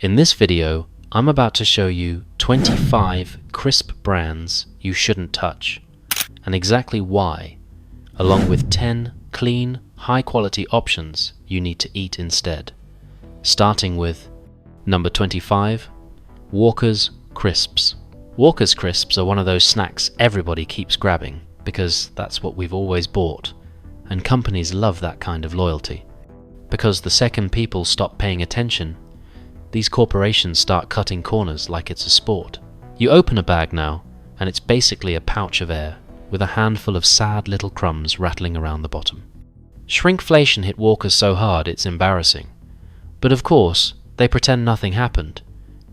In this video, I'm about to show you 25 crisp brands you shouldn't touch, and exactly why, along with 10 clean, high-quality options you need to eat instead. Starting with number 25, Walker's Crisps. Walker's Crisps are one of those snacks everybody keeps grabbing because that's what we've always bought, and companies love that kind of loyalty. Because the second people stop paying attention, these corporations start cutting corners like it's a sport. You open a bag now, and it's basically a pouch of air with a handful of sad little crumbs rattling around the bottom. Shrinkflation hit Walker's so hard it's embarrassing. But of course, they pretend nothing happened.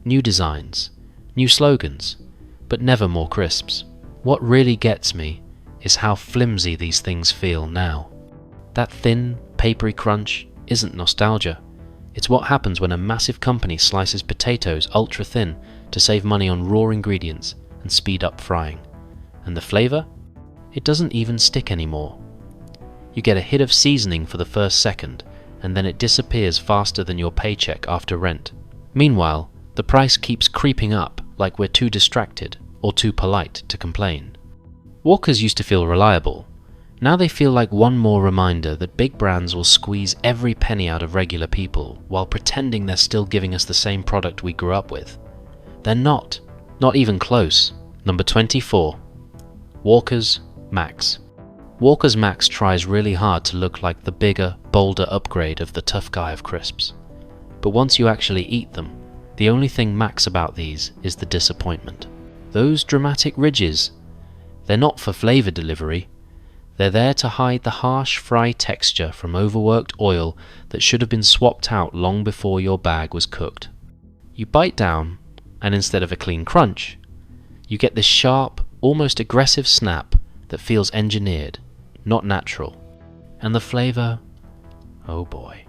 New designs, new slogans, but never more crisps. What really gets me is how flimsy these things feel now. That thin, papery crunch isn't nostalgia. It's what happens when a massive company slices potatoes ultra thin to save money on raw ingredients and speed up frying. And the flavor? It doesn't even stick anymore. You get a hit of seasoning for the first second, and then it disappears faster than your paycheck after rent. Meanwhile, the price keeps creeping up like we're too distracted or too polite to complain. Walkers used to feel reliable. Now they feel like one more reminder that big brands will squeeze every penny out of regular people while pretending they're still giving us the same product we grew up with. They're not even close. Number 24. Walker's Max. Walker's Max tries really hard to look like the bigger, bolder upgrade of the tough guy of crisps. But once you actually eat them, the only thing Max about these is the disappointment. Those dramatic ridges, they're not for flavor delivery. They're there to hide the harsh fry texture from overworked oil that should have been swapped out long before your bag was cooked. You bite down, and instead of a clean crunch, you get this sharp, almost aggressive snap that feels engineered, not natural. And the flavor? Oh boy.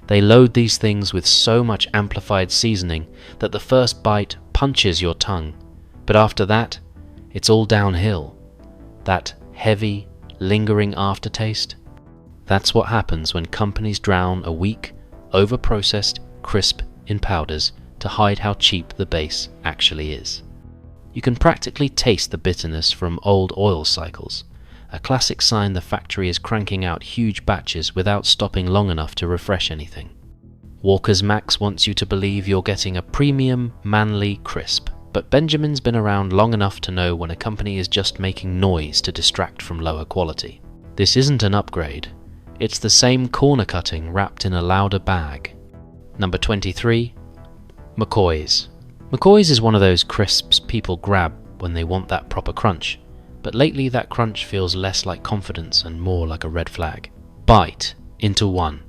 They load these things with so much amplified seasoning that the first bite punches your tongue, but after that, it's all downhill. That heavy, lingering aftertaste? That's what happens when companies drown a weak, over-processed crisp in powders to hide how cheap the base actually is. You can practically taste the bitterness from old oil cycles, a classic sign the factory is cranking out huge batches without stopping long enough to refresh anything. Walker's Max wants you to believe you're getting a premium, manly crisp. But Benjamin's been around long enough to know when a company is just making noise to distract from lower quality. This isn't an upgrade. It's the same corner cutting wrapped in a louder bag. Number 23. McCoy's. McCoy's is one of those crisps people grab when they want that proper crunch, but lately that crunch feels less like confidence and more like a red flag. Bite into one,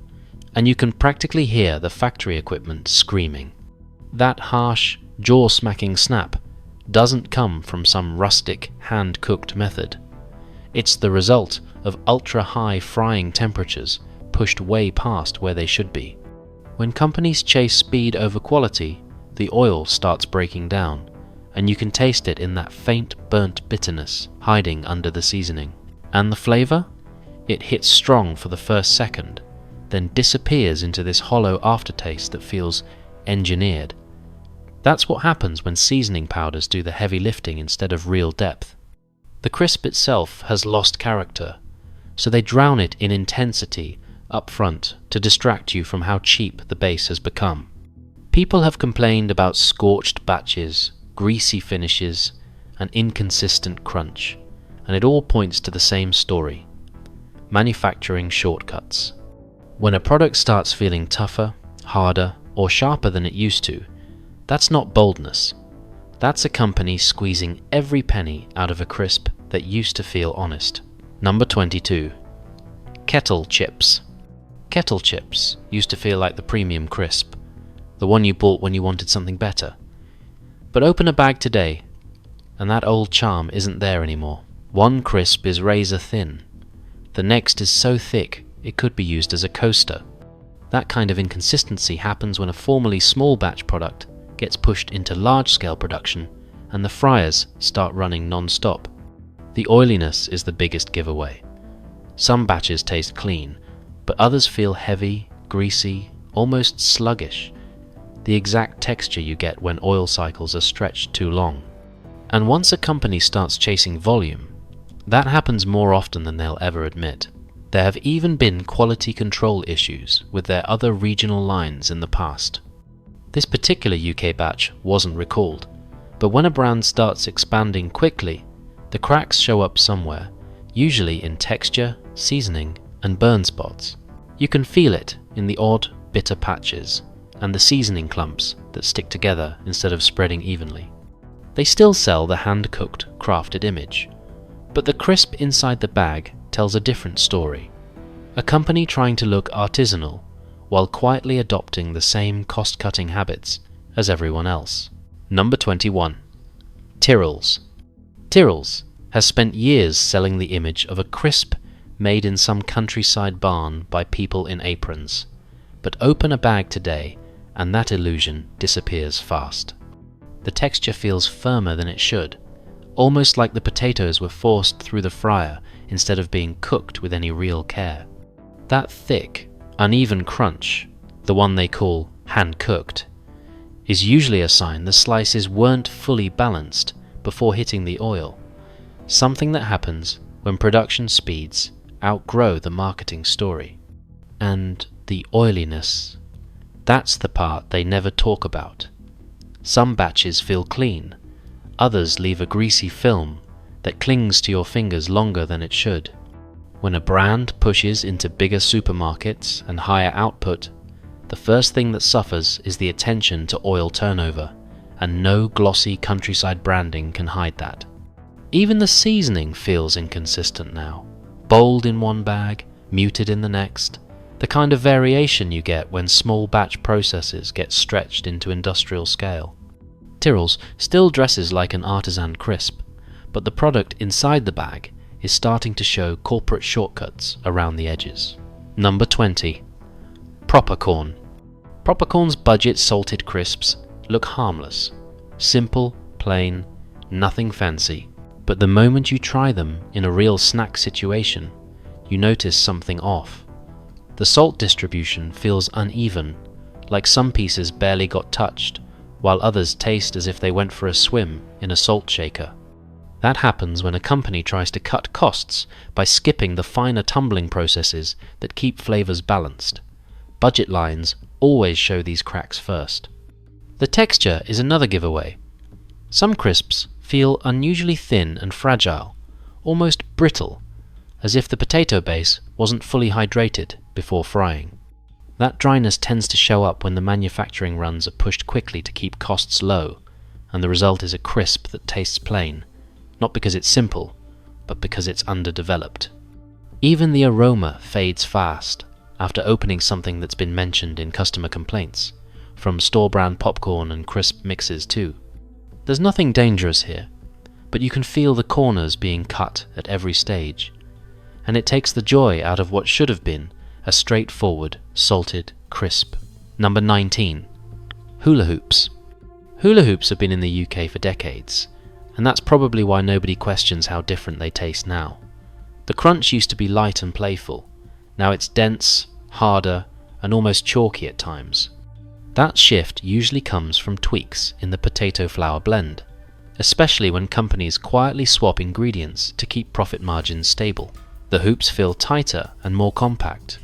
and you can practically hear the factory equipment screaming. That harsh, jaw-smacking snap doesn't come from some rustic, hand-cooked method. It's the result of ultra-high frying temperatures pushed way past where they should be. When companies chase speed over quality, the oil starts breaking down, and you can taste it in that faint, burnt bitterness hiding under the seasoning. And the flavor? It hits strong for the first second, then disappears into this hollow aftertaste that feels engineered. That's what happens when seasoning powders do the heavy lifting instead of real depth. The crisp itself has lost character, so they drown it in intensity up front to distract you from how cheap the base has become. People have complained about scorched batches, greasy finishes, and inconsistent crunch, and it all points to the same story: manufacturing shortcuts. When a product starts feeling tougher, harder, or sharper than it used to, that's not boldness. That's a company squeezing every penny out of a crisp that used to feel honest. Number 22. Kettle Chips. Kettle chips used to feel like the premium crisp, the one you bought when you wanted something better. But open a bag today, and that old charm isn't there anymore. One crisp is razor thin. The next is so thick it could be used as a coaster. That kind of inconsistency happens when a formerly small batch product gets pushed into large-scale production and the fryers start running non-stop. The oiliness is the biggest giveaway. Some batches taste clean, but others feel heavy, greasy, almost sluggish. the exact texture you get when oil cycles are stretched too long. And once a company starts chasing volume, that happens more often than they'll ever admit. There have even been quality control issues with their other regional lines in the past. This particular UK batch wasn't recalled, but when a brand starts expanding quickly, the cracks show up somewhere, usually in texture, seasoning, and burn spots. You can feel it in the odd, bitter patches and the seasoning clumps that stick together instead of spreading evenly. They still sell the hand-cooked, crafted image, but the crisp inside the bag tells a different story. A company trying to look artisanal while quietly adopting the same cost-cutting habits as everyone else. Number 21. Tyrrell's. Tyrrell's has spent years selling the image of a crisp made in some countryside barn by people in aprons. But open a bag today and that illusion disappears fast. The texture feels firmer than it should, almost like the potatoes were forced through the fryer instead of being cooked with any real care. That thick, uneven crunch, the one they call hand-cooked, is usually a sign the slices weren't fully balanced before hitting the oil, something that happens when production speeds outgrow the marketing story. And the oiliness, that's the part they never talk about. Some batches feel clean, others leave a greasy film that clings to your fingers longer than it should. When a brand pushes into bigger supermarkets and higher output, the first thing that suffers is the attention to oil turnover, and no glossy countryside branding can hide that. Even the seasoning feels inconsistent now, bold in one bag, muted in the next, the kind of variation you get when small batch processes get stretched into industrial scale. Tyrrell's still dresses like an artisan crisp, but the product inside the bag is starting to show corporate shortcuts around the edges. Number 20. Proper Corn. Proper Corn's budget salted crisps look harmless, simple, plain, nothing fancy. But the moment you try them in a real snack situation, you notice something off. The salt distribution feels uneven, like some pieces barely got touched, while others taste as if they went for a swim in a salt shaker. That happens when a company tries to cut costs by skipping the finer tumbling processes that keep flavors balanced. Budget lines always show these cracks first. The texture is another giveaway. Some crisps feel unusually thin and fragile, almost brittle, as if the potato base wasn't fully hydrated before frying. That dryness tends to show up when the manufacturing runs are pushed quickly to keep costs low, and the result is a crisp that tastes plain, not because it's simple, but because it's underdeveloped. Even the aroma fades fast after opening something that's been mentioned in customer complaints, from store-brand popcorn and crisp mixes too. There's nothing dangerous here, but you can feel the corners being cut at every stage, and it takes the joy out of what should have been a straightforward, salted crisp. Number 19. Hula hoops. Hula hoops have been in the UK for decades, and that's probably why nobody questions how different they taste now. The crunch used to be light and playful. Now it's dense, harder, and almost chalky at times. That shift usually comes from tweaks in the potato flour blend, especially when companies quietly swap ingredients to keep profit margins stable. The hoops feel tighter and more compact,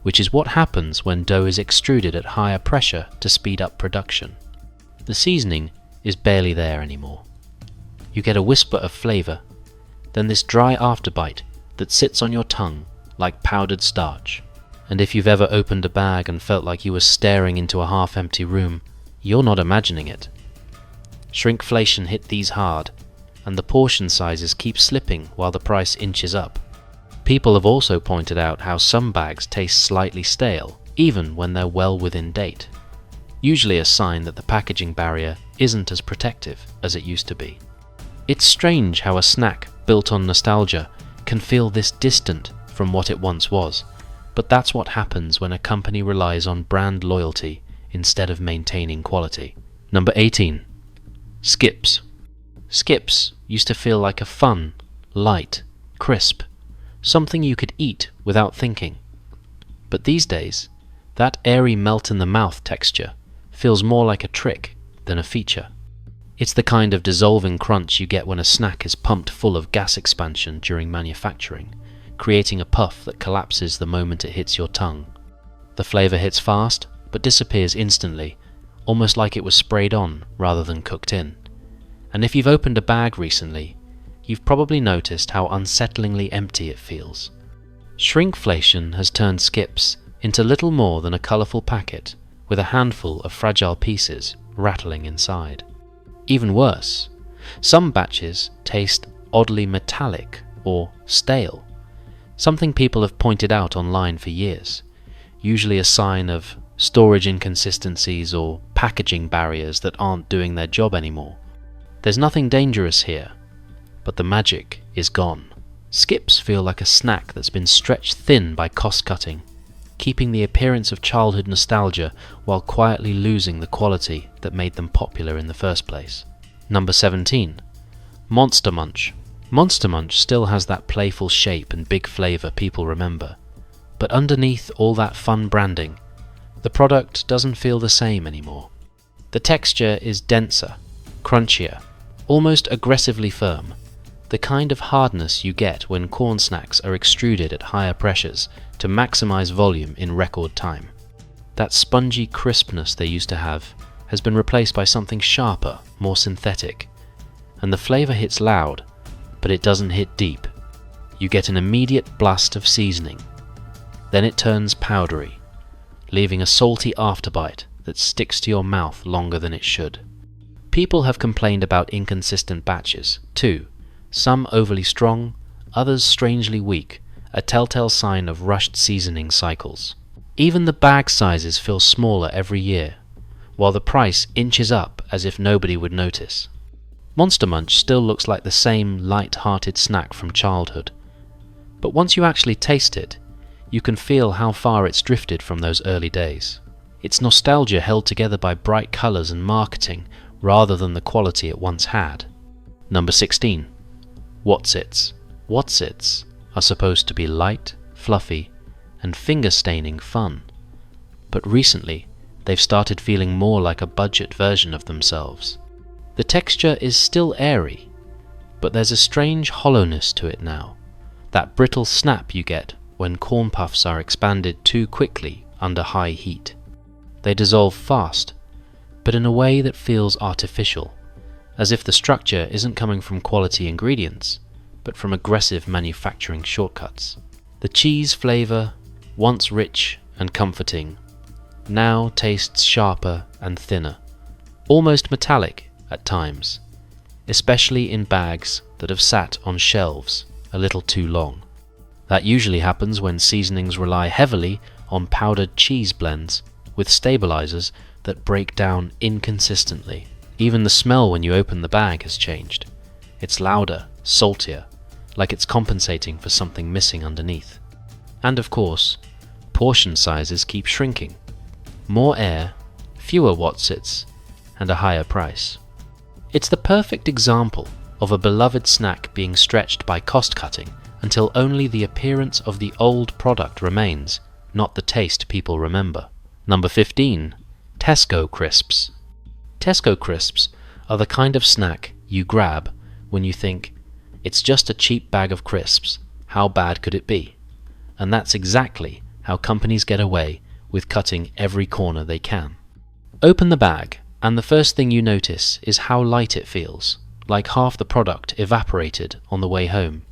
which is what happens when dough is extruded at higher pressure to speed up production. The seasoning is barely there anymore. You get a whisper of flavor, then this dry afterbite that sits on your tongue like powdered starch. And if you've ever opened a bag and felt like you were staring into a half-empty room, you're not imagining it. Shrinkflation hit these hard, and the portion sizes keep slipping while the price inches up. People have also pointed out how some bags taste slightly stale, even when they're well within date. Usually a sign that the packaging barrier isn't as protective as it used to be. It's strange how a snack built on nostalgia can feel this distant from what it once was. But that's what happens when a company relies on brand loyalty instead of maintaining quality. Number 18. Skips. Skips used to feel like a fun, light, crisp, something you could eat without thinking. But these days, that airy melt-in-the-mouth texture feels more like a trick than a feature. It's the kind of dissolving crunch you get when a snack is pumped full of gas expansion during manufacturing, creating a puff that collapses the moment it hits your tongue. The flavor hits fast, but disappears instantly, almost like it was sprayed on rather than cooked in. And if you've opened a bag recently, you've probably noticed how unsettlingly empty it feels. Shrinkflation has turned Skips into little more than a colourful packet with a handful of fragile pieces rattling inside. Even worse, some batches taste oddly metallic or stale, something people have pointed out online for years, usually a sign of storage inconsistencies or packaging barriers that aren't doing their job anymore. There's nothing dangerous here, but the magic is gone. Skips feel like a snack that's been stretched thin by cost-cutting, keeping the appearance of childhood nostalgia while quietly losing the quality that made them popular in the first place. Number 17. Monster Munch. Monster Munch still has that playful shape and big flavour people remember, but underneath all that fun branding, the product doesn't feel the same anymore. The texture is denser, crunchier, almost aggressively firm, the kind of hardness you get when corn snacks are extruded at higher pressures to maximize volume in record time. That spongy crispness they used to have has been replaced by something sharper, more synthetic, and the flavor hits loud, but it doesn't hit deep. You get an immediate blast of seasoning, then it turns powdery, leaving a salty afterbite that sticks to your mouth longer than it should. People have complained about inconsistent batches, too, some overly strong, others strangely weak, a telltale sign of rushed seasoning cycles. Even the bag sizes feel smaller every year, while the price inches up as if nobody would notice. Monster Munch still looks like the same light-hearted snack from childhood, but once you actually taste it, you can feel how far it's drifted from those early days. It's nostalgia held together by bright colours and marketing rather than the quality it once had. Number 16. Wotsits. Wotsits are supposed to be light, fluffy, and finger-staining fun, but recently they've started feeling more like a budget version of themselves. The texture is still airy, but there's a strange hollowness to it now, that brittle snap you get when corn puffs are expanded too quickly under high heat. They dissolve fast, but in a way that feels artificial, as if the structure isn't coming from quality ingredients, but from aggressive manufacturing shortcuts. The cheese flavor, once rich and comforting, now tastes sharper and thinner, almost metallic at times, especially in bags that have sat on shelves a little too long. That usually happens when seasonings rely heavily on powdered cheese blends with stabilizers that break down inconsistently. Even the smell when you open the bag has changed. It's louder, saltier, like it's compensating for something missing underneath. And of course, portion sizes keep shrinking. More air, fewer Wotsits, and a higher price. It's the perfect example of a beloved snack being stretched by cost-cutting until only the appearance of the old product remains, not the taste people remember. Number 15. Tesco Crisps. Tesco Crisps are the kind of snack you grab when you think, it's just a cheap bag of crisps, how bad could it be? And that's exactly how companies get away with cutting every corner they can. Open the bag, and the first thing you notice is how light it feels, like half the product evaporated on the way home.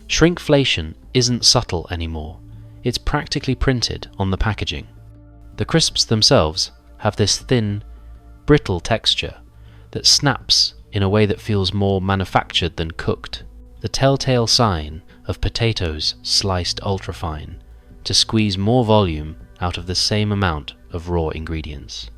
Shrinkflation isn't subtle anymore, it's practically printed on the packaging. The crisps themselves have this thin, brittle texture that snaps in a way that feels more manufactured than cooked, the telltale sign of potatoes sliced ultrafine to squeeze more volume out of the same amount of raw ingredients.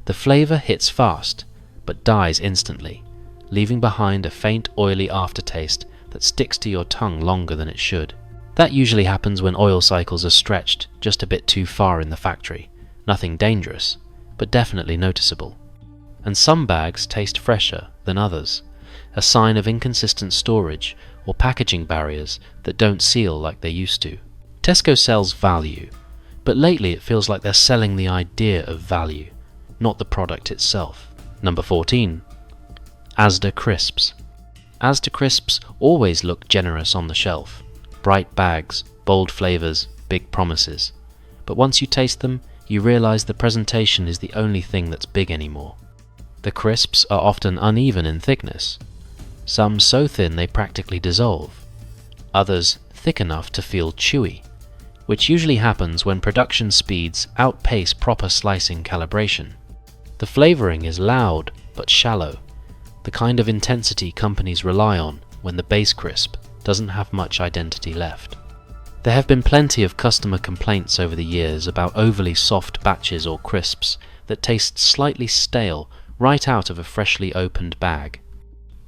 The flavor hits fast, but dies instantly, leaving behind a faint oily aftertaste that sticks to your tongue longer than it should. That usually happens when oil cycles are stretched just a bit too far in the factory. Nothing dangerous, but definitely noticeable. And some bags taste fresher than others, a sign of inconsistent storage or packaging barriers that don't seal like they used to. Tesco sells value, but lately it feels like they're selling the idea of value. not the product itself. Number 14. Asda Crisps. Asda Crisps always look generous on the shelf. Bright bags, bold flavours, big promises. But once you taste them, you realise the presentation is the only thing that's big anymore. The crisps are often uneven in thickness. Some so thin they practically dissolve. Others thick enough to feel chewy, which usually happens when production speeds outpace proper slicing calibration. The flavouring is loud but shallow, the kind of intensity companies rely on when the base crisp doesn't have much identity left. There have been plenty of customer complaints over the years about overly soft batches or crisps that taste slightly stale right out of a freshly opened bag.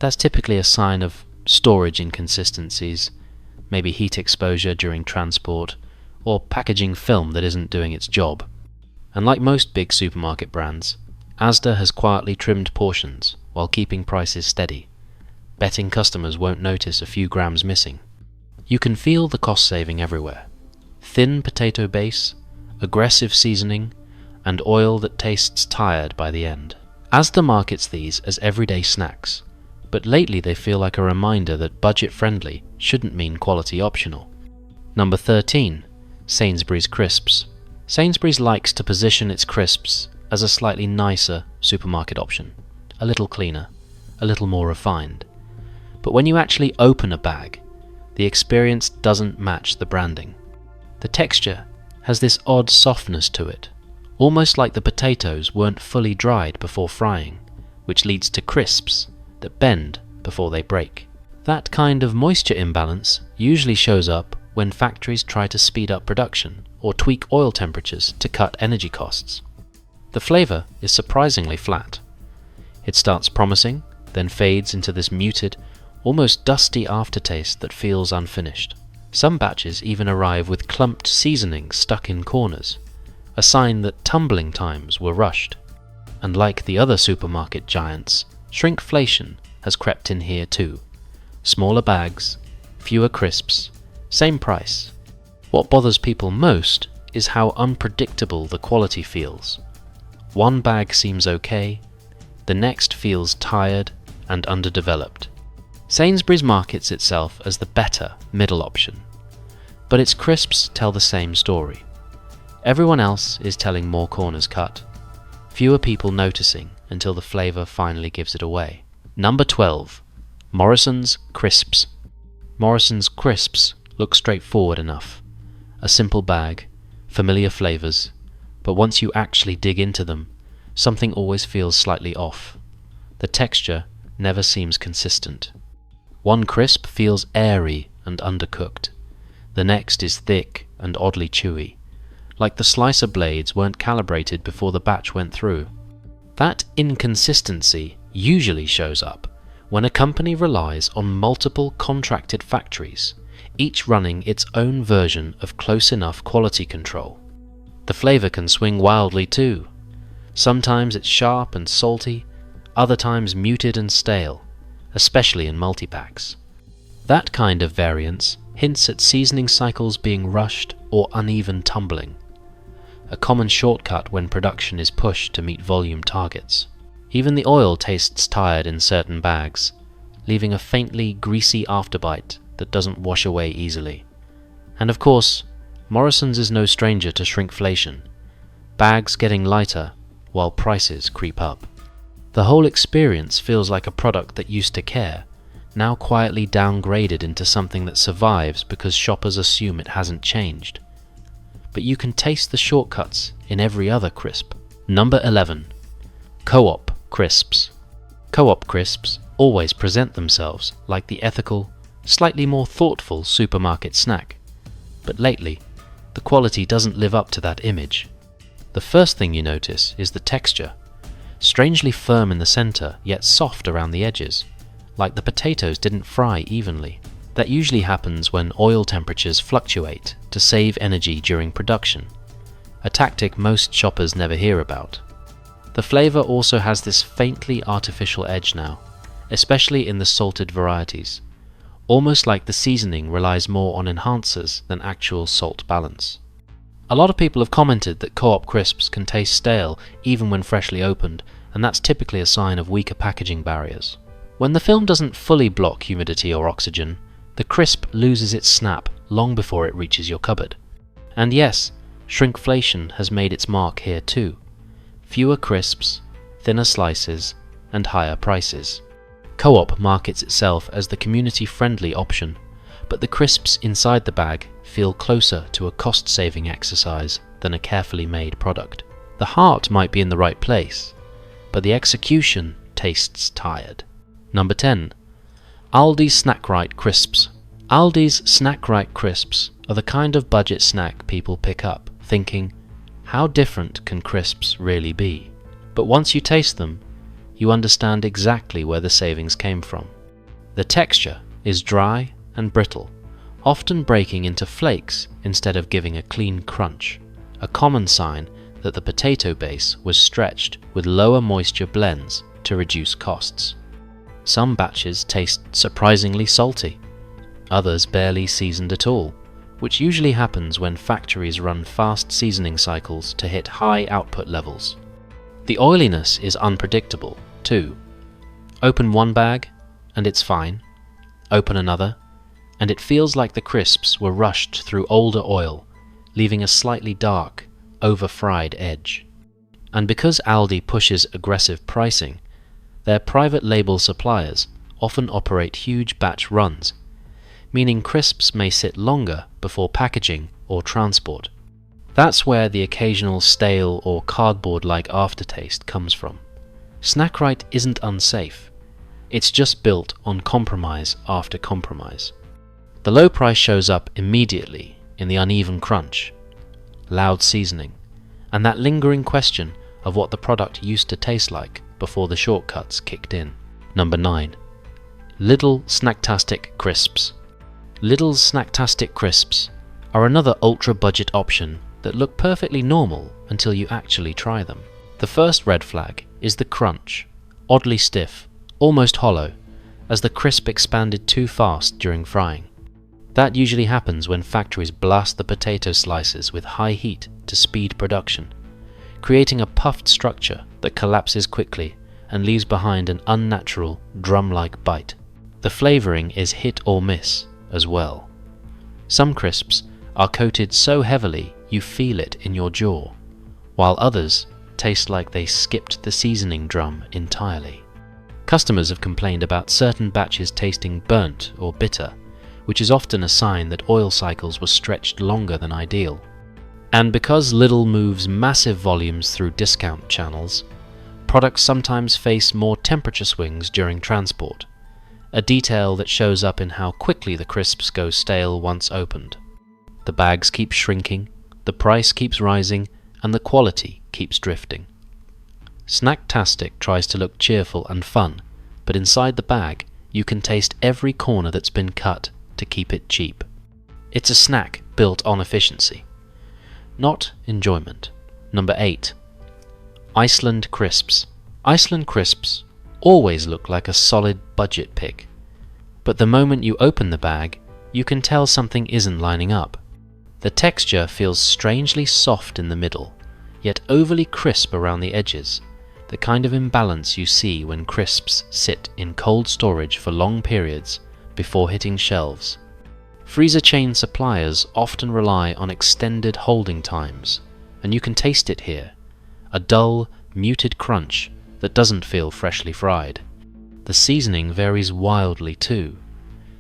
That's typically a sign of storage inconsistencies, maybe heat exposure during transport, or packaging film that isn't doing its job. And like most big supermarket brands, Asda has quietly trimmed portions while keeping prices steady, betting customers won't notice a few grams missing. You can feel the cost saving everywhere. Thin potato base, aggressive seasoning, and oil that tastes tired by the end. Asda markets these as everyday snacks, but lately they feel like a reminder that budget-friendly shouldn't mean quality optional. Number 13. Sainsbury's Crisps. Sainsbury's likes to position its crisps as a slightly nicer supermarket option, a little cleaner, a little more refined. But when you actually open a bag, the experience doesn't match the branding. The texture has this odd softness to it, almost like the potatoes weren't fully dried before frying, which leads to crisps that bend before they break. That kind of moisture imbalance usually shows up when factories try to speed up production or tweak oil temperatures to cut energy costs. The flavour is surprisingly flat. It starts promising, then fades into this muted, almost dusty aftertaste that feels unfinished. Some batches even arrive with clumped seasoning stuck in corners, a sign that tumbling times were rushed. And like the other supermarket giants, shrinkflation has crept in here too. Smaller bags, fewer crisps, same price. What bothers people most is how unpredictable the quality feels. One bag seems okay, the next feels tired and underdeveloped. Sainsbury's markets itself as the better middle option, but its crisps tell the same story. Everyone else is telling more corners cut, fewer people noticing until the flavour finally gives it away. Number 12. Morrison's Crisps. Morrison's Crisps look straightforward enough. A simple bag, familiar flavours, but once you actually dig into them, something always feels slightly off. The texture never seems consistent. One crisp feels airy and undercooked. The next is thick and oddly chewy, like the slicer blades weren't calibrated before the batch went through. That inconsistency usually shows up when a company relies on multiple contracted factories, each running its own version of close enough quality control. The flavour can swing wildly too. Sometimes it's sharp and salty, other times muted and stale, especially in multi-packs. That kind of variance hints at seasoning cycles being rushed or uneven tumbling, a common shortcut when production is pushed to meet volume targets. Even the oil tastes tired in certain bags, leaving a faintly greasy afterbite that doesn't wash away easily. And of course, Morrison's is no stranger to shrinkflation, bags getting lighter while prices creep up. The whole experience feels like a product that used to care, now quietly downgraded into something that survives because shoppers assume it hasn't changed. But you can taste the shortcuts in every other crisp. Number 11. Co-op Crisps. Co-op crisps always present themselves like the ethical, slightly more thoughtful supermarket snack, but lately, the quality doesn't live up to that image. The first thing you notice is the texture, strangely firm in the center yet soft around the edges, like the potatoes didn't fry evenly. That usually happens when oil temperatures fluctuate to save energy during production, a tactic most shoppers never hear about. The flavour also has this faintly artificial edge now, especially in the salted varieties, almost like the seasoning relies more on enhancers than actual salt balance. A lot of people have commented that Co-op crisps can taste stale even when freshly opened, and that's typically a sign of weaker packaging barriers. When the film doesn't fully block humidity or oxygen, the crisp loses its snap long before it reaches your cupboard. And yes, shrinkflation has made its mark here too. Fewer crisps, thinner slices, and higher prices. Co-op markets itself as the community-friendly option, but the crisps inside the bag feel closer to a cost-saving exercise than a carefully made product. The heart might be in the right place, but the execution tastes tired. Number 10. Aldi's Snack Right Crisps. Aldi's Snack Right Crisps are the kind of budget snack people pick up, thinking, how different can crisps really be? But once you taste them, you understand exactly where the savings came from. The texture is dry and brittle, often breaking into flakes instead of giving a clean crunch, a common sign that the potato base was stretched with lower moisture blends to reduce costs. Some batches taste surprisingly salty, others barely seasoned at all, which usually happens when factories run fast seasoning cycles to hit high output levels. The oiliness is unpredictable, too. Open one bag, and it's fine. Open another, and it feels like the crisps were rushed through older oil, leaving a slightly dark, over-fried edge. And because Aldi pushes aggressive pricing, their private label suppliers often operate huge batch runs, meaning crisps may sit longer before packaging or transport. That's where the occasional stale or cardboard-like aftertaste comes from. Snack Right isn't unsafe. It's just built on compromise after compromise. The low price shows up immediately in the uneven crunch, loud seasoning, and that lingering question of what the product used to taste like before the shortcuts kicked in. Number 9. Lidl Snacktastic Crisps. Lidl's Snacktastic Crisps are another ultra-budget option that look perfectly normal until you actually try them. The first red flag is the crunch, oddly stiff, almost hollow, as the crisp expanded too fast during frying. That usually happens when factories blast the potato slices with high heat to speed production, creating a puffed structure that collapses quickly and leaves behind an unnatural, drum-like bite. The flavouring is hit or miss as well. Some crisps are coated so heavily you feel it in your jaw, while others taste like they skipped the seasoning drum entirely. Customers have complained about certain batches tasting burnt or bitter, which is often a sign that oil cycles were stretched longer than ideal. And because Lidl moves massive volumes through discount channels, products sometimes face more temperature swings during transport, a detail that shows up in how quickly the crisps go stale once opened. The bags keep shrinking, the price keeps rising, and the quality keeps drifting. Snacktastic tries to look cheerful and fun, but inside the bag you can taste every corner that's been cut to keep it cheap. It's a snack built on efficiency, not enjoyment. Number 8. Iceland Crisps. Iceland Crisps always look like a solid budget pick, but the moment you open the bag, you can tell something isn't lining up. The texture feels strangely soft in the middle, yet overly crisp around the edges, the kind of imbalance you see when crisps sit in cold storage for long periods before hitting shelves. Freezer chain suppliers often rely on extended holding times, and you can taste it here, a dull, muted crunch that doesn't feel freshly fried. The seasoning varies wildly too.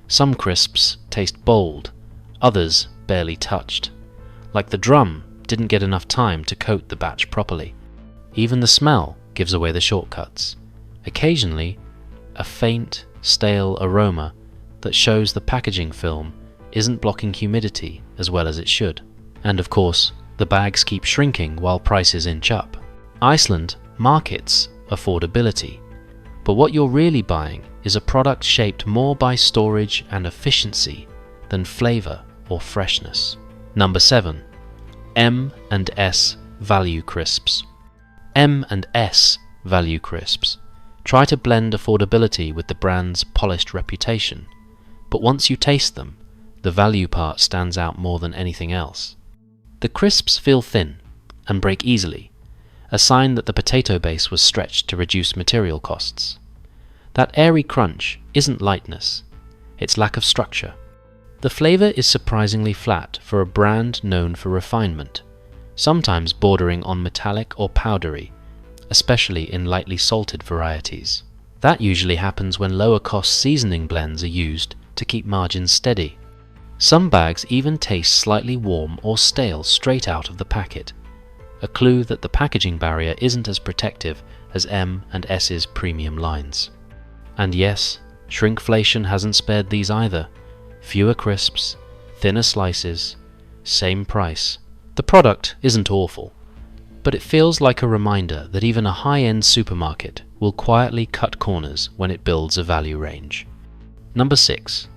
Some crisps taste bold, others barely touched, like the drum didn't get enough time to coat the batch properly. Even the smell gives away the shortcuts. Occasionally, a faint, stale aroma that shows the packaging film isn't blocking humidity as well as it should. And of course, the bags keep shrinking while prices inch up. Iceland markets affordability, but what you're really buying is a product shaped more by storage and efficiency than flavour or freshness. Number 7. M&S Value Crisps. M&S Value Crisps try to blend affordability with the brand's polished reputation, but once you taste them, the value part stands out more than anything else. The crisps feel thin and break easily, a sign that the potato base was stretched to reduce material costs. That airy crunch isn't lightness, it's lack of structure. The flavor is surprisingly flat for a brand known for refinement, sometimes bordering on metallic or powdery, especially in lightly salted varieties. That usually happens when lower-cost seasoning blends are used to keep margins steady. Some bags even taste slightly warm or stale straight out of the packet, a clue that the packaging barrier isn't as protective as M and S's premium lines. And yes, shrinkflation hasn't spared these either. Fewer crisps, thinner slices, same price. The product isn't awful, but it feels like a reminder that even a high-end supermarket will quietly cut corners when it builds a value range. Number 6.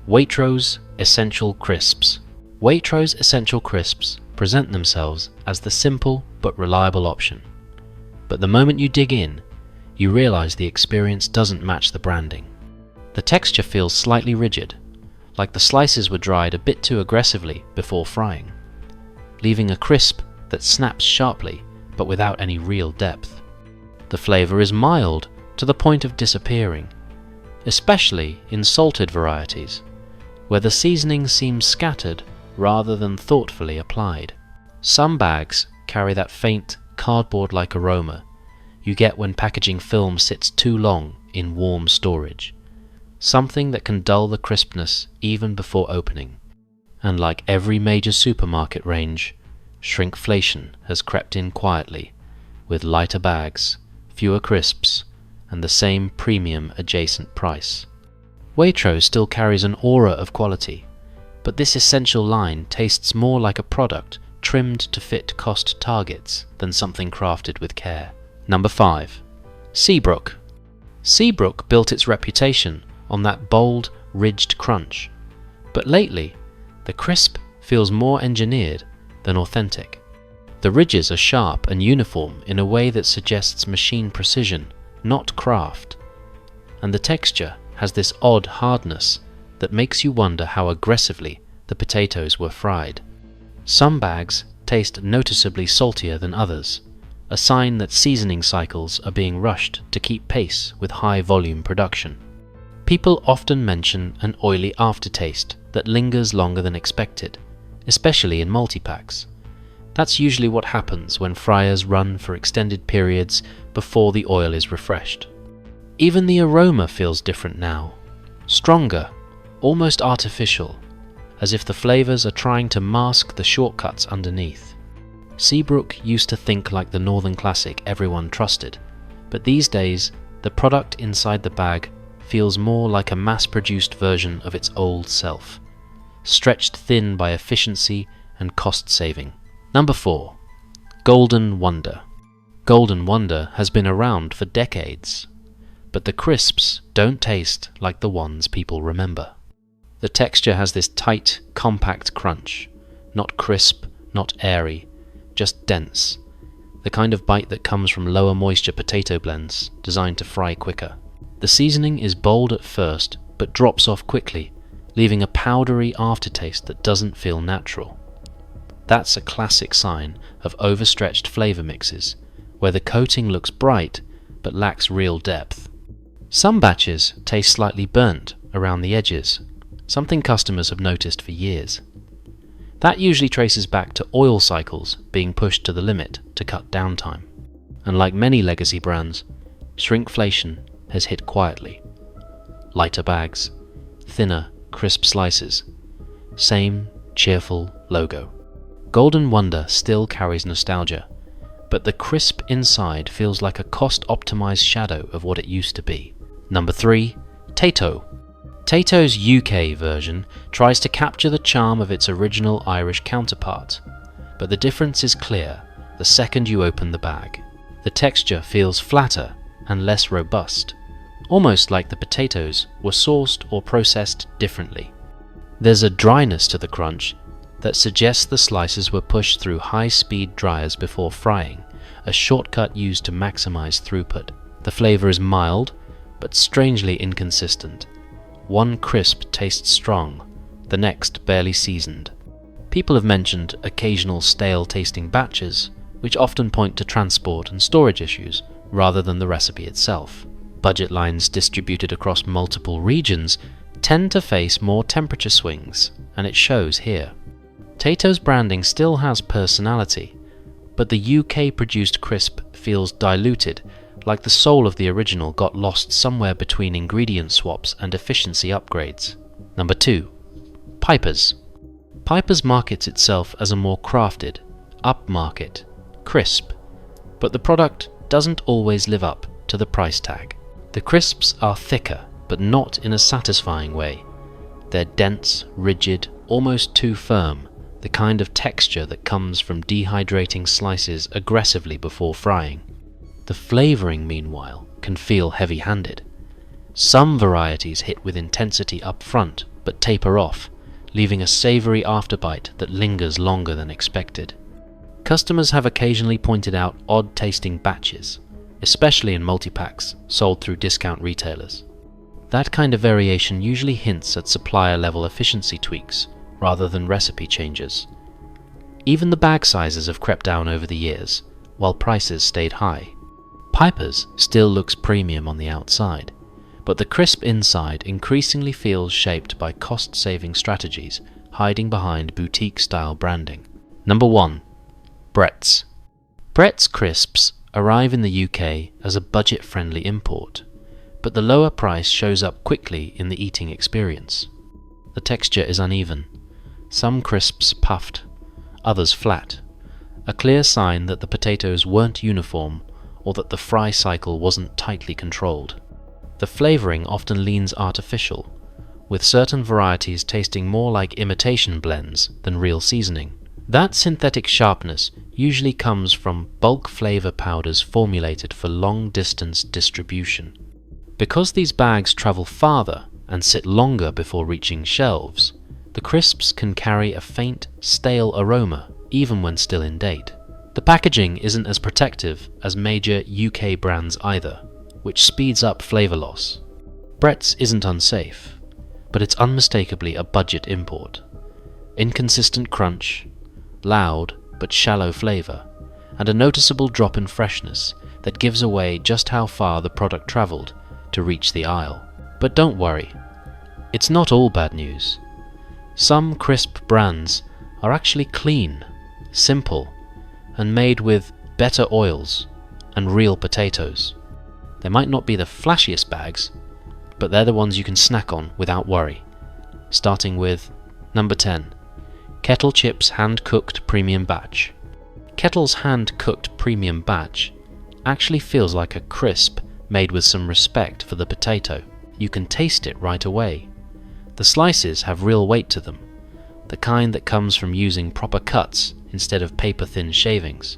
Waitrose Essential Crisps. Waitrose Essential Crisps present themselves as the simple but reliable option. But the moment you dig in, you realize the experience doesn't match the branding. The texture feels slightly rigid, like the slices were dried a bit too aggressively before frying, leaving a crisp that snaps sharply but without any real depth. The flavor is mild to the point of disappearing, especially in salted varieties, where the seasoning seems scattered rather than thoughtfully applied. Some bags carry that faint, cardboard-like aroma you get when packaging film sits too long in warm storage, something that can dull the crispness even before opening. And like every major supermarket range, shrinkflation has crept in quietly, with lighter bags, fewer crisps, and the same premium adjacent price. Waitrose still carries an aura of quality, but this essential line tastes more like a product trimmed to fit cost targets than something crafted with care. Number 5. Seabrook. Seabrook built its reputation on that bold, ridged crunch, but lately, the crisp feels more engineered than authentic. The ridges are sharp and uniform in a way that suggests machine precision, not craft, and the texture has this odd hardness that makes you wonder how aggressively the potatoes were fried. Some bags taste noticeably saltier than others, a sign that seasoning cycles are being rushed to keep pace with high-volume production. People often mention an oily aftertaste that lingers longer than expected, especially in multi-packs. That's usually what happens when fryers run for extended periods before the oil is refreshed. Even the aroma feels different now, stronger, almost artificial, as if the flavors are trying to mask the shortcuts underneath. Seabrook used to think like the Northern Classic everyone trusted, but these days the product inside the bag feels more like a mass-produced version of its old self, stretched thin by efficiency and cost-saving. Number 4. Golden Wonder. Golden Wonder has been around for decades, but the crisps don't taste like the ones people remember. The texture has this tight, compact crunch, not crisp, not airy, just dense, the kind of bite that comes from lower moisture potato blends designed to fry quicker. The seasoning is bold at first, but drops off quickly, leaving a powdery aftertaste that doesn't feel natural. That's a classic sign of overstretched flavor mixes, where the coating looks bright but lacks real depth. Some batches taste slightly burnt around the edges, something customers have noticed for years. That usually traces back to oil cycles being pushed to the limit to cut downtime. And like many legacy brands, shrinkflation has hit quietly. Lighter bags, thinner, crisp slices, same cheerful logo. Golden Wonder still carries nostalgia, but the crisp inside feels like a cost-optimized shadow of what it used to be. Number 3. Tayto. Tayto's UK version tries to capture the charm of its original Irish counterpart, but the difference is clear the second you open the bag. The texture feels flatter and less robust, almost like the potatoes were sourced or processed differently. There's a dryness to the crunch that suggests the slices were pushed through high-speed dryers before frying, a shortcut used to maximize throughput. The flavor is mild, but strangely inconsistent. One crisp tastes strong, the next barely seasoned. People have mentioned occasional stale-tasting batches, which often point to transport and storage issues rather than the recipe itself. Budget lines distributed across multiple regions tend to face more temperature swings, and it shows here. Tayto's branding still has personality, but the UK-produced crisp feels diluted, like the soul of the original got lost somewhere between ingredient swaps and efficiency upgrades. Number 2. Piper's. Piper's markets itself as a more crafted, upmarket, crisp, but the product doesn't always live up to the price tag. The crisps are thicker, but not in a satisfying way. They're dense, rigid, almost too firm, the kind of texture that comes from dehydrating slices aggressively before frying. The flavouring, meanwhile, can feel heavy-handed. Some varieties hit with intensity up front, but taper off, leaving a savoury afterbite that lingers longer than expected. Customers have occasionally pointed out odd-tasting batches, especially in multi-packs sold through discount retailers. That kind of variation usually hints at supplier-level efficiency tweaks rather than recipe changes. Even the bag sizes have crept down over the years, while prices stayed high. Piper's still looks premium on the outside, but the crisp inside increasingly feels shaped by cost-saving strategies hiding behind boutique-style branding. Number 1. Brett's. Brett's crisps arrive in the UK as a budget-friendly import, but the lower price shows up quickly in the eating experience. The texture is uneven, some crisps puffed, others flat, a clear sign that the potatoes weren't uniform or that the fry cycle wasn't tightly controlled. The flavouring often leans artificial, with certain varieties tasting more like imitation blends than real seasoning. That synthetic sharpness usually comes from bulk flavour powders formulated for long-distance distribution. Because these bags travel farther and sit longer before reaching shelves, the crisps can carry a faint, stale aroma even when still in date. The packaging isn't as protective as major UK brands either, which speeds up flavour loss. Brett's isn't unsafe, but it's unmistakably a budget import. Inconsistent crunch, loud but shallow flavour, and a noticeable drop in freshness that gives away just how far the product travelled to reach the aisle. But don't worry, it's not all bad news. Some crisp brands are actually clean, simple, and made with better oils and real potatoes. They might not be the flashiest bags, but they're the ones you can snack on without worry. Starting with number 10. Kettle Chips Hand-Cooked Premium Batch. Kettle's hand-cooked premium batch actually feels like a crisp made with some respect for the potato. You can taste it right away. The slices have real weight to them, the kind that comes from using proper cuts instead of paper-thin shavings.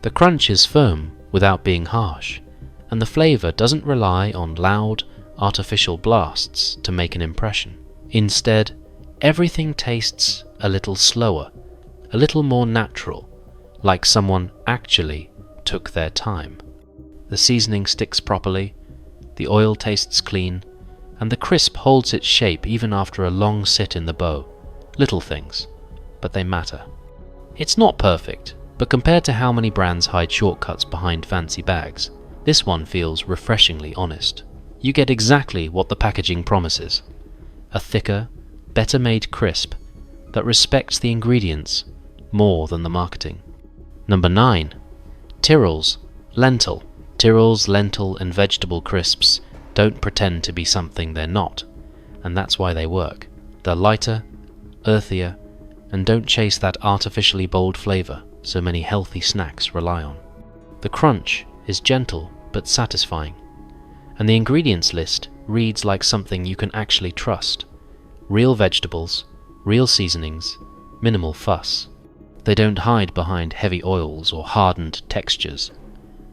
The crunch is firm without being harsh, and the flavour doesn't rely on loud, artificial blasts to make an impression. Instead, everything tastes a little slower, a little more natural, like someone actually took their time. The seasoning sticks properly, the oil tastes clean, and the crisp holds its shape even after a long sit in the bowl. Little things, but they matter. It's not perfect, but compared to how many brands hide shortcuts behind fancy bags, this one feels refreshingly honest. You get exactly what the packaging promises: a thicker, better-made crisp that respects the ingredients more than the marketing. Number 9. Tyrrell's Lentil. Tyrrell's lentil and vegetable crisps don't pretend to be something they're not, and that's why they work. They're lighter, earthier, and don't chase that artificially bold flavour so many healthy snacks rely on. The crunch is gentle but satisfying, and the ingredients list reads like something you can actually trust. Real vegetables, real seasonings, minimal fuss. They don't hide behind heavy oils or hardened textures.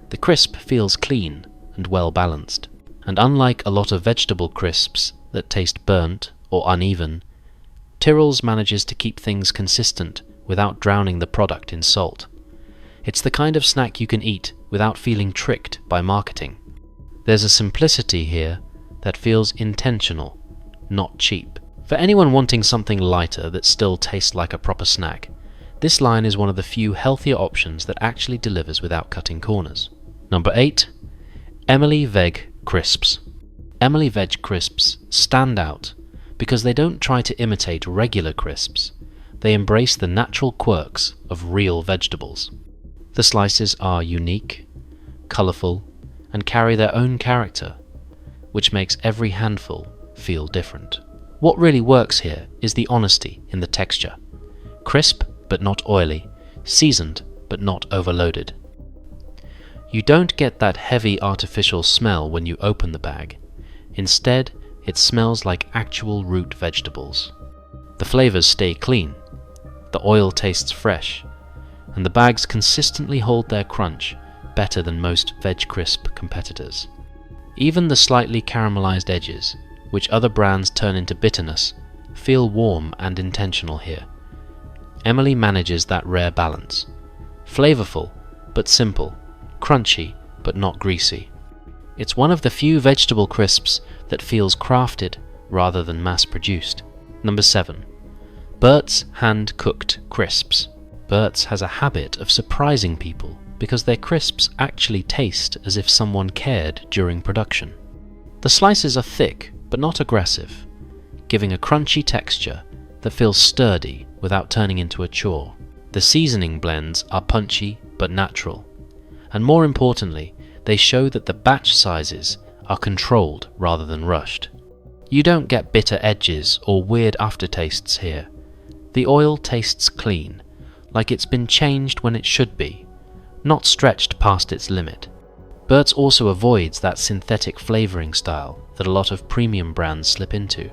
The crisp feels clean and well balanced, and unlike a lot of vegetable crisps that taste burnt or uneven, Tyrrell's manages to keep things consistent without drowning the product in salt. It's the kind of snack you can eat without feeling tricked by marketing. There's a simplicity here that feels intentional, not cheap. For anyone wanting something lighter that still tastes like a proper snack, this line is one of the few healthier options that actually delivers without cutting corners. Number 8. Emily Veg Crisps. Emily Veg Crisps stand out because they don't try to imitate regular crisps. They embrace the natural quirks of real vegetables. The slices are unique, colourful, and carry their own character, which makes every handful feel different. What really works here is the honesty in the texture. Crisp but not oily, seasoned but not overloaded. You don't get that heavy artificial smell when you open the bag. Instead, it smells like actual root vegetables. The flavours stay clean, the oil tastes fresh, and the bags consistently hold their crunch better than most veg crisp competitors. Even the slightly caramelized edges, which other brands turn into bitterness, feel warm and intentional here. Emily manages that rare balance. Flavorful, but simple. Crunchy, but not greasy. It's one of the few vegetable crisps that feels crafted rather than mass-produced. Number 7. Bert's Hand-Cooked Crisps. Bert's has a habit of surprising people because their crisps actually taste as if someone cared during production. The slices are thick but not aggressive, giving a crunchy texture that feels sturdy without turning into a chore. The seasoning blends are punchy but natural, and more importantly, they show that the batch sizes are controlled rather than rushed. You don't get bitter edges or weird aftertastes here. The oil tastes clean, like it's been changed when it should be, not stretched past its limit. Bert's also avoids that synthetic flavouring style that a lot of premium brands slip into.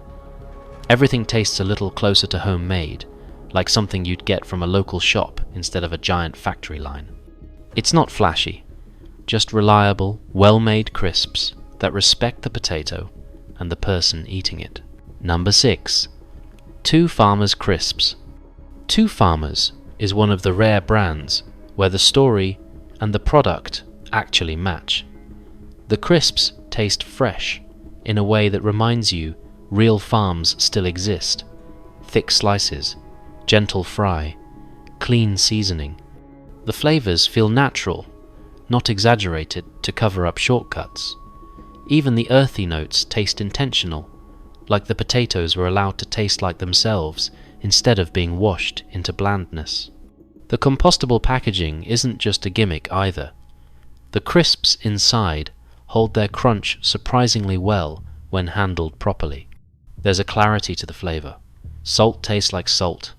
Everything tastes a little closer to homemade, like something you'd get from a local shop instead of a giant factory line. It's not flashy, just reliable, well-made crisps that respect the potato and the person eating it. Number 6. Two Farmers Crisps. Two Farmers is one of the rare brands where the story and the product actually match. The crisps taste fresh in a way that reminds you real farms still exist. Thick slices, gentle fry, clean seasoning. The flavors feel natural, not exaggerated to cover up shortcuts. Even the earthy notes taste intentional, like the potatoes were allowed to taste like themselves instead of being washed into blandness. The compostable packaging isn't just a gimmick either. The crisps inside hold their crunch surprisingly well when handled properly. There's a clarity to the flavor. Salt tastes like salt,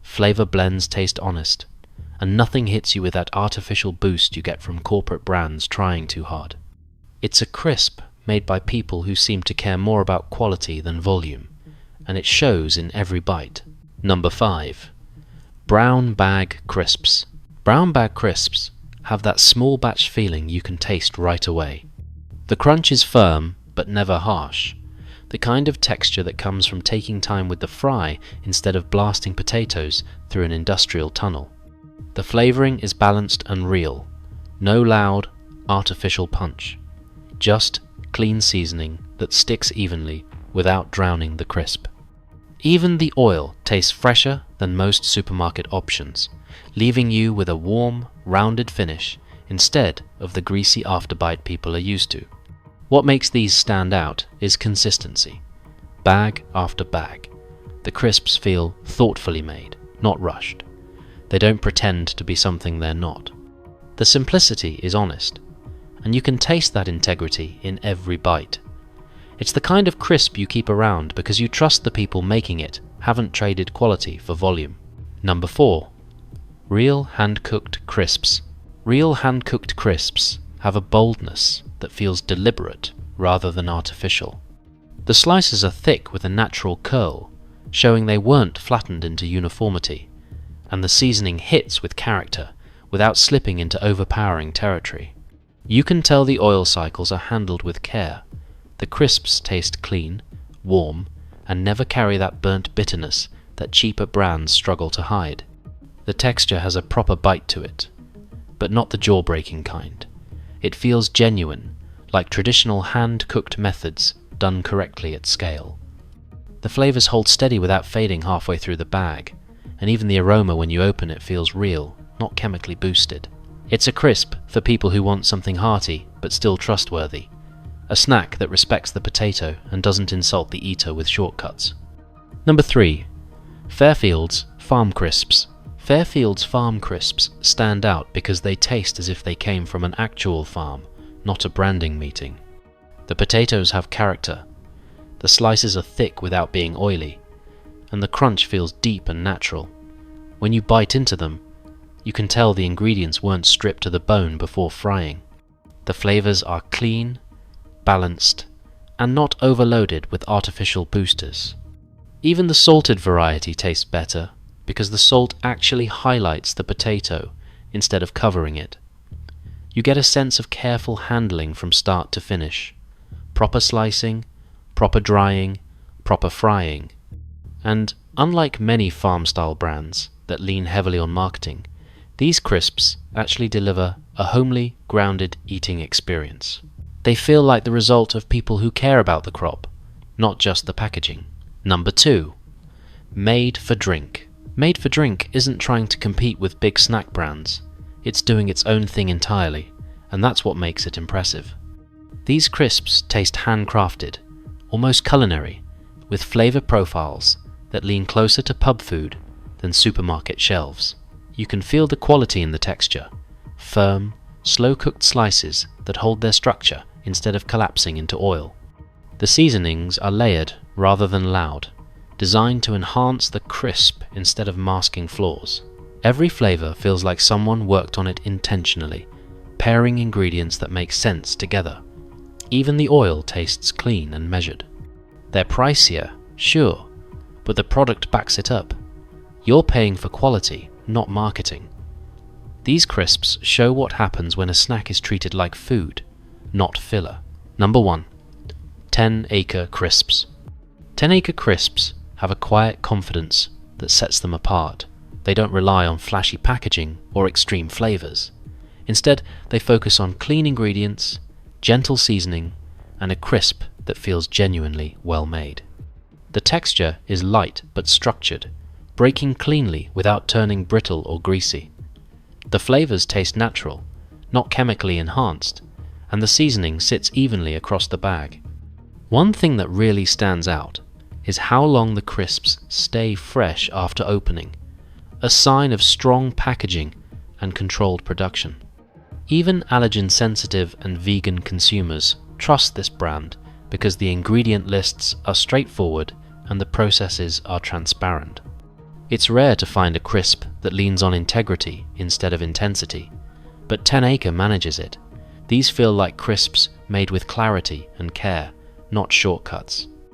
flavor blends taste honest, and nothing hits you with that artificial boost you get from corporate brands trying too hard. It's a crisp made by people who seem to care more about quality than volume, and it shows in every bite. Number 5. Brown Bag Crisps. Brown Bag Crisps have that small batch feeling you can taste right away. The crunch is firm, but never harsh. The kind of texture that comes from taking time with the fry instead of blasting potatoes through an industrial tunnel. The flavoring is balanced and real. No loud, artificial punch. Just clean seasoning that sticks evenly without drowning the crisp. Even the oil tastes fresher than most supermarket options, leaving you with a warm, rounded finish instead of the greasy afterbite people are used to. What makes these stand out is consistency. Bag after bag. The crisps feel thoughtfully made, not rushed. They don't pretend to be something they're not. The simplicity is honest, and you can taste that integrity in every bite. It's the kind of crisp you keep around because you trust the people making it haven't traded quality for volume. Number 4. Real Hand-Cooked Crisps. Real hand-cooked crisps have a boldness that feels deliberate rather than artificial. The slices are thick with a natural curl, showing they weren't flattened into uniformity, and the seasoning hits with character without slipping into overpowering territory. You can tell the oil cycles are handled with care. The crisps taste clean, warm, and never carry that burnt bitterness that cheaper brands struggle to hide. The texture has a proper bite to it, but not the jaw-breaking kind. It feels genuine, like traditional hand-cooked methods done correctly at scale. The flavors hold steady without fading halfway through the bag, and even the aroma when you open it feels real, not chemically boosted. It's a crisp for people who want something hearty but still trustworthy. A snack that respects the potato and doesn't insult the eater with shortcuts. Number 3. Fairfield's Farm Crisps. Fairfield's Farm Crisps stand out because they taste as if they came from an actual farm, not a branding meeting. The potatoes have character. The slices are thick without being oily, and the crunch feels deep and natural. When you bite into them, you can tell the ingredients weren't stripped to the bone before frying. The flavors are clean, balanced, and not overloaded with artificial boosters. Even the salted variety tastes better because the salt actually highlights the potato instead of covering it. You get a sense of careful handling from start to finish. Proper slicing, proper drying, proper frying. And unlike many farm-style brands that lean heavily on marketing, these crisps actually deliver a homely, grounded eating experience. They feel like the result of people who care about the crop, not just the packaging. Number 2. Made for Drink. Made for Drink isn't trying to compete with big snack brands. It's doing its own thing entirely, and that's what makes it impressive. These crisps taste handcrafted, almost culinary, with flavor profiles that lean closer to pub food than supermarket shelves. You can feel the quality in the texture, firm, slow-cooked slices that hold their structure instead of collapsing into oil. The seasonings are layered rather than loud, designed to enhance the crisp instead of masking flaws. Every flavor feels like someone worked on it intentionally, pairing ingredients that make sense together. Even the oil tastes clean and measured. They're pricier, sure, but the product backs it up. You're paying for quality, not marketing. These crisps show what happens when a snack is treated like food, not filler. Number 1. 10 Acre Crisps. 10 Acre Crisps have a quiet confidence that sets them apart. They don't rely on flashy packaging or extreme flavors. Instead, they focus on clean ingredients, gentle seasoning, and a crisp that feels genuinely well made. The texture is light but structured, breaking cleanly without turning brittle or greasy. The flavors taste natural, not chemically enhanced, and the seasoning sits evenly across the bag. One thing that really stands out is how long the crisps stay fresh after opening, a sign of strong packaging and controlled production. Even allergen-sensitive and vegan consumers trust this brand because the ingredient lists are straightforward and the processes are transparent. It's rare to find a crisp that leans on integrity instead of intensity, but 10 Acre manages it. These feel like crisps made with clarity and care, not shortcuts.